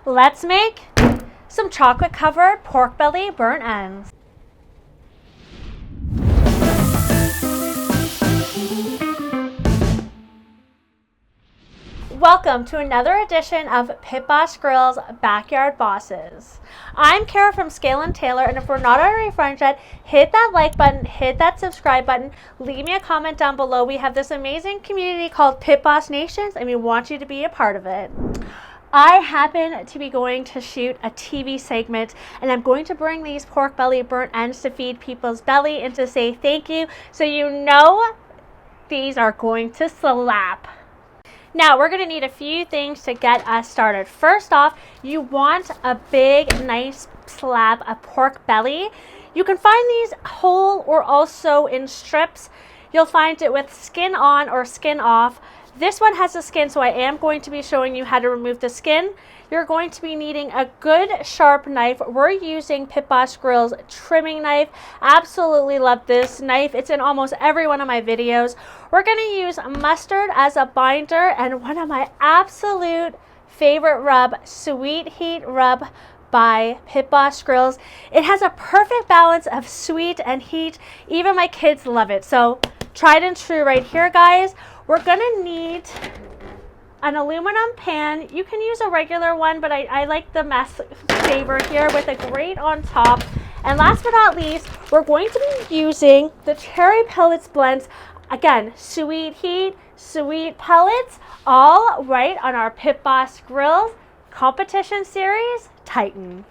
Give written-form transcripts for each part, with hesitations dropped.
Let's make some chocolate covered pork belly burnt ends. Welcome to another edition of Boss Griddles Backyard Bosses. I'm Kara from Scale & Taylor, and if we're not already friends yet, hit that like button, hit that subscribe button, leave me a comment down below. We have this amazing community called Pit Boss Nations, and we want you to be a part of it. I happen to be going to shoot a TV segment, and I'm going to bring these pork belly burnt ends to feed people's belly and to say thank you, so you know these are going to slap. Now, we're going to need a few things to get us started. First off, you want a big, nice slab of pork belly. You can find these whole or also in strips. You'll find it with skin on or skin off. This one has the skin, so I am going to be showing you how to remove the skin. You're going to be needing a good sharp knife. We're using Boss Griddles trimming knife. Absolutely love this knife. It's in almost every one of my videos. We're going to use mustard as a binder, and one of my absolute favorite rub, Sweet Heat Rub by Boss Griddles. It has a perfect balance of sweet and heat. Even my kids love it. So tried and true right here, guys. We're going to need an aluminum pan. You can use a regular one, but I like the mess saver here with a grate on top. And last but not least, we're going to be using the cherry pellets blends. Again, sweet heat, sweet pellets, all right on our Boss Griddles competition series, Titan.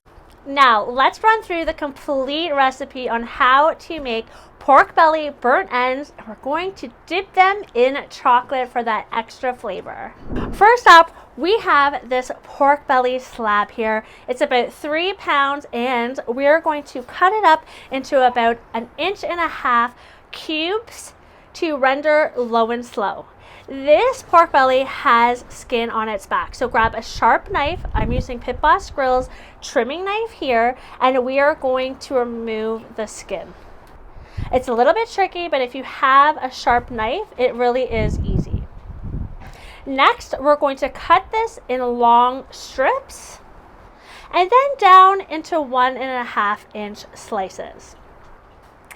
Now, let's run through the complete recipe on how to make pork belly burnt ends. We're going to dip them in chocolate for that extra flavor. First up, we have this pork belly slab here. It's about 3 pounds, and we're going to cut it up into about 1.5 inch cubes to render low and slow. This pork belly has skin on its back, so grab a sharp knife. I'm using Boss Griddles trimming knife here, and we are going to remove the skin. It's a little bit tricky, but if you have a sharp knife, it really is easy. Next, we're going to cut this in long strips and then down into 1.5 inch slices.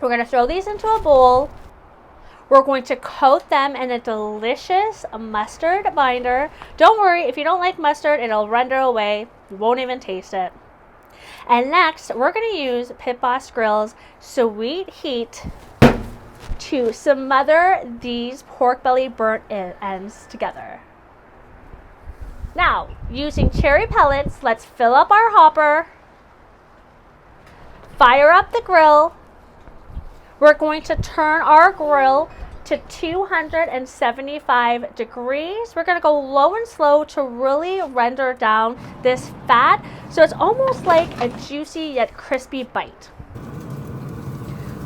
We're going to throw these into a bowl. We're going to coat them in a delicious mustard binder. Don't worry, if you don't like mustard, it'll render away. You won't even taste it. And next, we're going to use Boss Griddles Sweet Heat to smother these pork belly burnt ends together. Now, using cherry pellets, let's fill up our hopper, fire up the grill. We're going to turn our grill to 275 degrees. We're going to go low and slow to really render down this fat, so it's almost like a juicy yet crispy bite.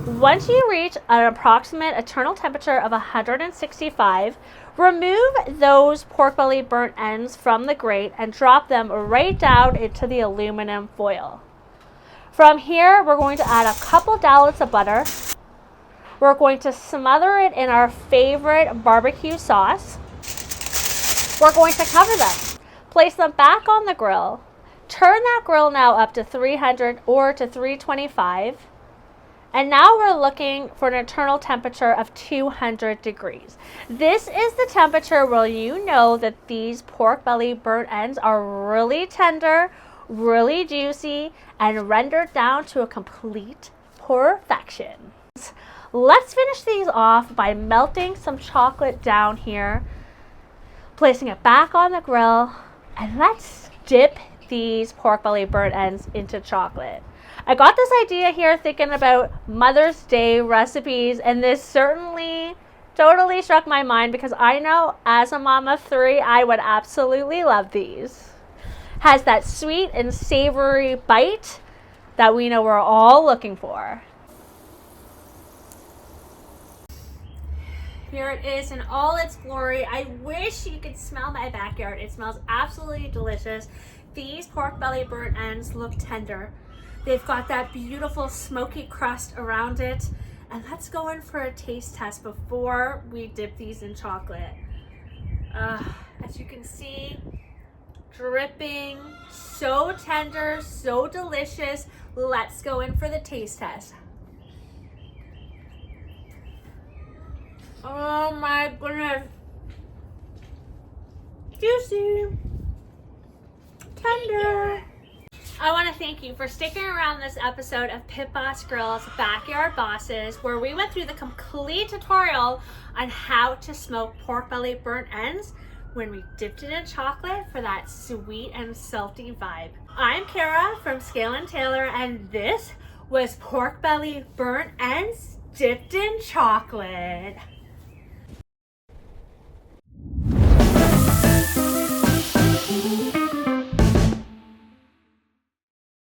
Once you reach an approximate internal temperature of 165, remove those pork belly burnt ends from the grate and drop them right down into the aluminum foil. From here, we're going to add a couple dollops of butter. We're going to smother it in our favorite barbecue sauce. We're going to cover them. Place them back on the grill. Turn that grill now up to 300 or to 325. And now we're looking for an internal temperature of 200 degrees. This is the temperature where you know that these pork belly burnt ends are really tender, really juicy, and rendered down to a complete perfection. Let's finish these off by melting some chocolate down here, placing it back on the grill, and let's dip these pork belly burnt ends into chocolate. I got this idea here thinking about Mother's Day recipes, and this certainly totally struck my mind because I know as a mom of 3, I would absolutely love these. Has that sweet and savory bite that we know we're all looking for. Here it is in all its glory. I wish you could smell my backyard. It smells absolutely delicious. These pork belly burnt ends look tender. They've got that beautiful smoky crust around it. And let's go in for a taste test before we dip these in chocolate. As you can see, dripping, so tender, so delicious. Let's go in for the taste test. Oh my goodness. Juicy. Tender. I want to thank you for sticking around this episode of Boss Griddles Backyard Bosses, where we went through the complete tutorial on how to smoke pork belly burnt ends when we dipped it in chocolate for that sweet and salty vibe. I'm Kara from Scale & Taylor, and this was pork belly burnt ends dipped in chocolate.